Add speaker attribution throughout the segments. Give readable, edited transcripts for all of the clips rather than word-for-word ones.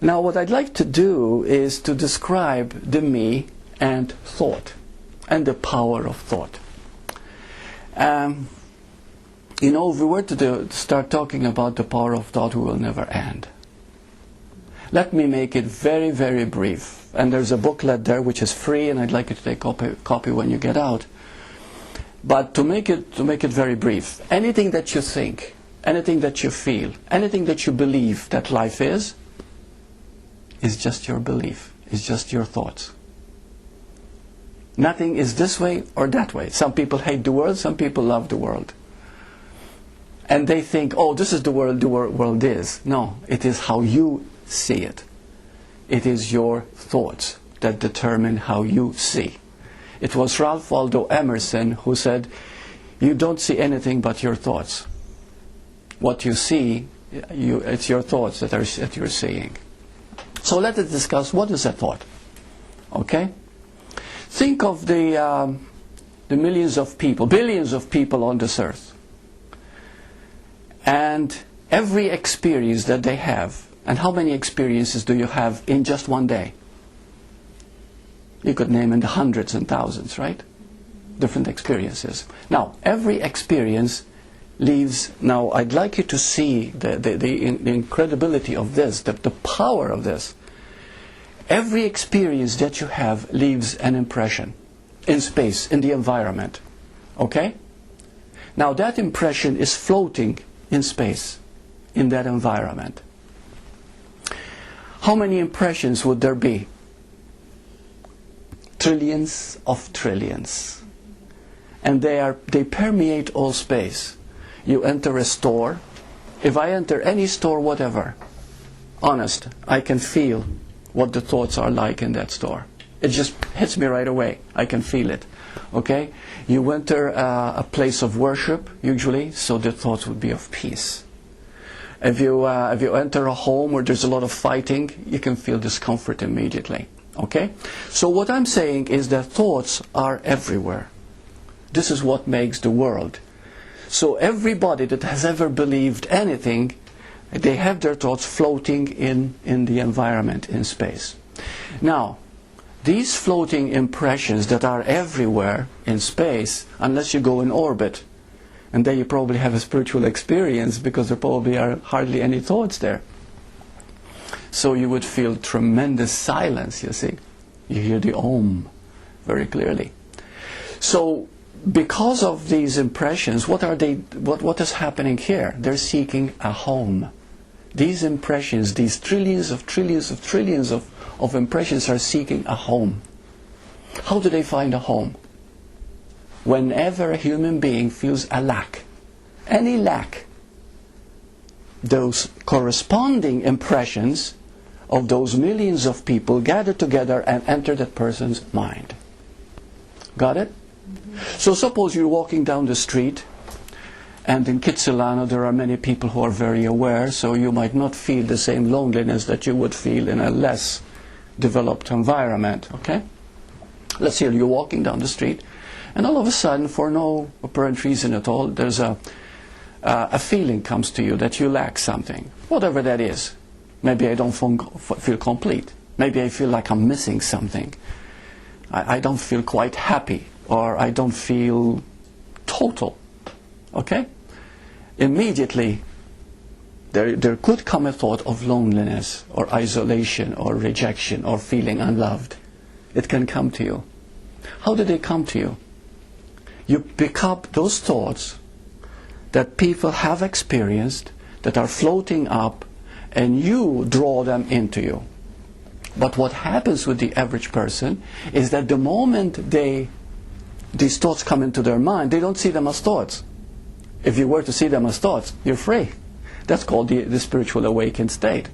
Speaker 1: Now what I'd like to do is to describe the me and thought, and the power of thought. You know, if we were to start talking about the power of thought, we will never end. Let me make it very, very brief. And there's a booklet there which is free, and I'd like you to take a copy when you get out. But to make it very brief, anything that you think, anything that you feel, anything that you believe that life is just your belief, is just your thoughts. Nothing is this way or that way. Some people hate the world, some people love the world. And they think, oh, this is the world is. No, it is how you see it. It is your thoughts that determine how you see. It was Ralph Waldo Emerson who said, you don't see anything but your thoughts. What you see, it's your thoughts that you're seeing. So let us discuss what is a thought. Okay? Think of the millions of people, billions of people on this earth. And every experience that they have, and how many experiences do you have in just one day? You could name in the hundreds and thousands, right? Different experiences. Now, every experience leaves... Now, I'd like you to see the incredibility of this, the power of this. Every experience that you have leaves an impression in space, in the environment. Okay? Now, that impression is floating in space, in that environment. How many impressions would there be? Trillions of trillions. And they permeate all space. You enter a store. If I enter any store, whatever, honest, I can feel what the thoughts are like in that store. It just hits me right away. I can feel it. Okay? You enter a place of worship, usually, so the thoughts would be of peace. If you enter a home where there's a lot of fighting, you can feel discomfort immediately. Okay? So what I'm saying is that thoughts are everywhere. This is what makes the world. So everybody that has ever believed anything, they have their thoughts floating in the environment, in space. Now, these floating impressions that are everywhere in space, unless you go in orbit, and then you probably have a spiritual experience, because there probably are hardly any thoughts there. So you would feel tremendous silence, you see. You hear the Om very clearly. So because of these impressions, what is happening here? They're seeking a home. These impressions, these trillions of impressions are seeking a home. How do they find a home? Whenever a human being feels a lack, any lack, those corresponding impressions of those millions of people gather together and enter that person's mind. Got it? So suppose you're walking down the street, and in Kitsilano there are many people who are very aware, so you might not feel the same loneliness that you would feel in a less developed environment. Okay? Let's say you're walking down the street, and all of a sudden, for no apparent reason at all, there's a feeling comes to you that you lack something, whatever that is. Maybe I don't feel complete. Maybe I feel like I'm missing something. I don't feel quite happy, or I don't feel total. Okay? Immediately, there could come a thought of loneliness, or isolation, or rejection, or feeling unloved. It can come to you. How do they come to you? You pick up those thoughts that people have experienced, that are floating up, and you draw them into you. But what happens with the average person is that the moment these thoughts come into their mind, they don't see them as thoughts. If you were to see them as thoughts, you're free. That's called the spiritual awakened state.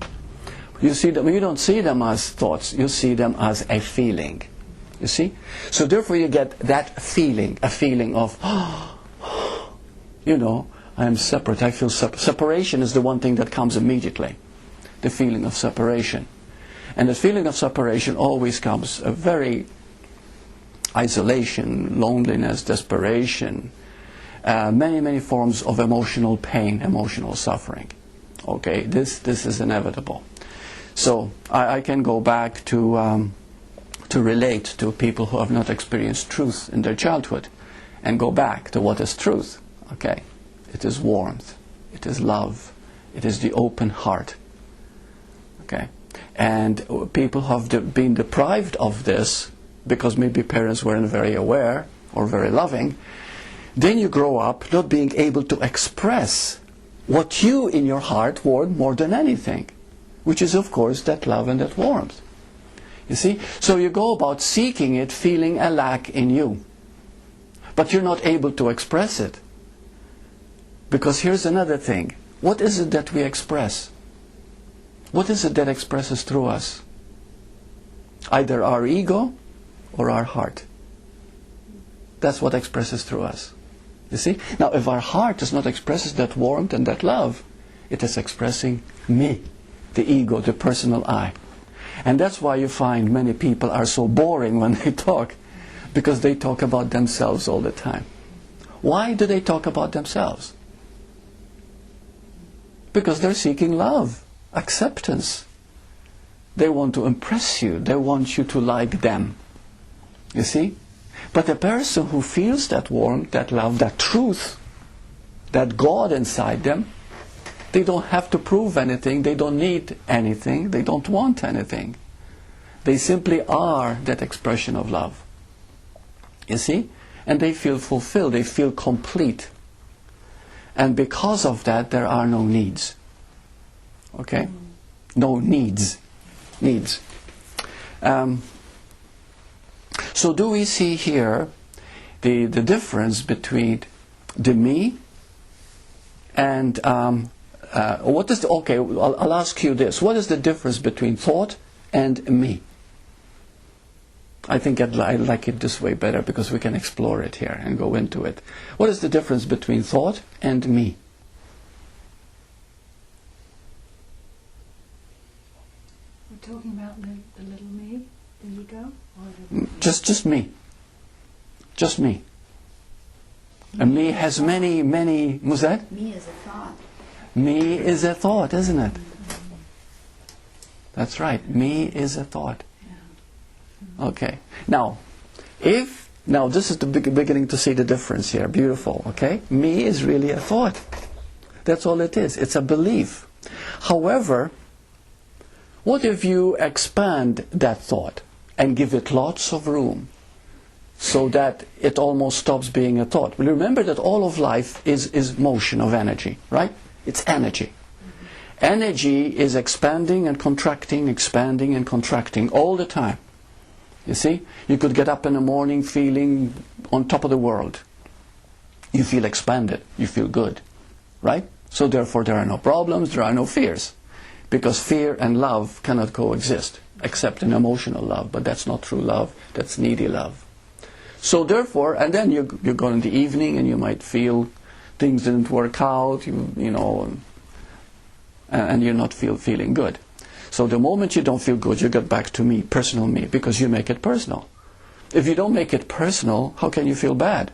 Speaker 1: You don't see them as thoughts, you see them as a feeling. You see? So therefore you get that feeling, a feeling of, you know, I am separate, I feel separate. Separation is the one thing that comes immediately. The feeling of separation. And the feeling of separation always comes a very isolation, loneliness, desperation, many forms of emotional pain, emotional suffering. Okay, this is inevitable. So I can go back to relate to people who have not experienced truth in their childhood, and go back to what is truth. Okay, it is warmth, it is love, it is the open heart. Okay, and people have been deprived of this because maybe parents weren't very aware or very loving. Then you grow up not being able to express what you in your heart want more than anything, which is of course that love and that warmth. You see? So you go about seeking it, feeling a lack in you. But you're not able to express it. Because here's another thing. What is it that we express? What is it that expresses through us? Either our ego or our heart. That's what expresses through us. You see? Now, if our heart does not express that warmth and that love, it is expressing me, the ego, the personal I. And that's why you find many people are so boring when they talk, because they talk about themselves all the time. Why do they talk about themselves? Because they're seeking love, acceptance. They want to impress you. They want you to like them. You see? But a person who feels that warmth, that love, that truth, that God inside them, they don't have to prove anything. They don't need anything. They don't want anything. They simply are that expression of love. You see? And they feel fulfilled. They feel complete. And because of that, there are no needs. Okay? No needs. Needs. So do we see here the difference between the me and what is the, okay, I'll ask you this. What is the difference between thought and me? I think I like it this way better because we can explore it here and go into it. What is the difference between thought and me?
Speaker 2: We're talking about the little me, the ego?
Speaker 1: Just me. Just me. And me has many, what's that?
Speaker 3: Me is a thought.
Speaker 1: Me is a thought, isn't it? That's right. Me is a thought. Okay. Now this is the beginning to see the difference here. Beautiful. Okay. Me is really a thought. That's all it is. It's a belief. However, what if you expand that thought and give it lots of room so that it almost stops being a thought? Well, remember that all of life is motion of energy, right? It's energy. Energy is expanding and contracting all the time. You see? You could get up in the morning feeling on top of the world. You feel expanded. You feel good. Right? So therefore there are no problems, there are no fears. Because fear and love cannot coexist, except in emotional love. But that's not true love. That's needy love. So therefore, and then you go in the evening and you might feel things didn't work out, you know, and you're not feeling good. So the moment you don't feel good, you get back to me, personal me, because you make it personal. If you don't make it personal, how can you feel bad?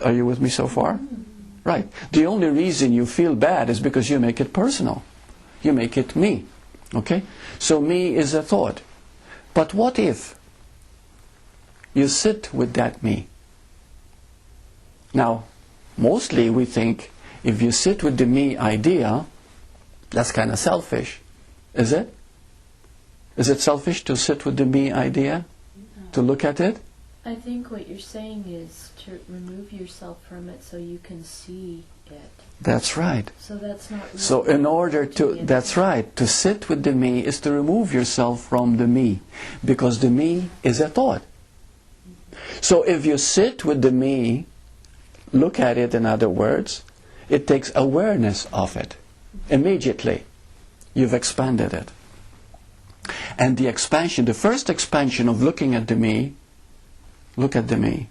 Speaker 1: Are you with me so far? Right. The only reason you feel bad is because you make it personal. You make it me. Okay? So me is a thought. But what if you sit with that me? Now, mostly we think if you sit with the me idea, that's kind of selfish. Is it? Is it selfish to sit with the me idea? No. To look at it?
Speaker 4: I think what you're saying is to remove yourself from it so you can see it.
Speaker 1: That's right.
Speaker 4: So that's not really
Speaker 1: so in order to, that's right, to sit with the me is to remove yourself from the me. Because the me is a thought. So if you sit with the me, look at it in other words, it takes awareness of it. Immediately. You've expanded it. And the expansion, the first expansion of looking at the me, look at the me.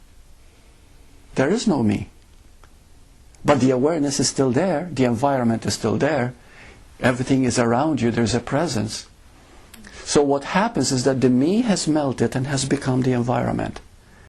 Speaker 1: There is no me. But the awareness is still there. The environment is still there. Everything is around you. There's a presence. So what happens is that the me has melted and has become the environment.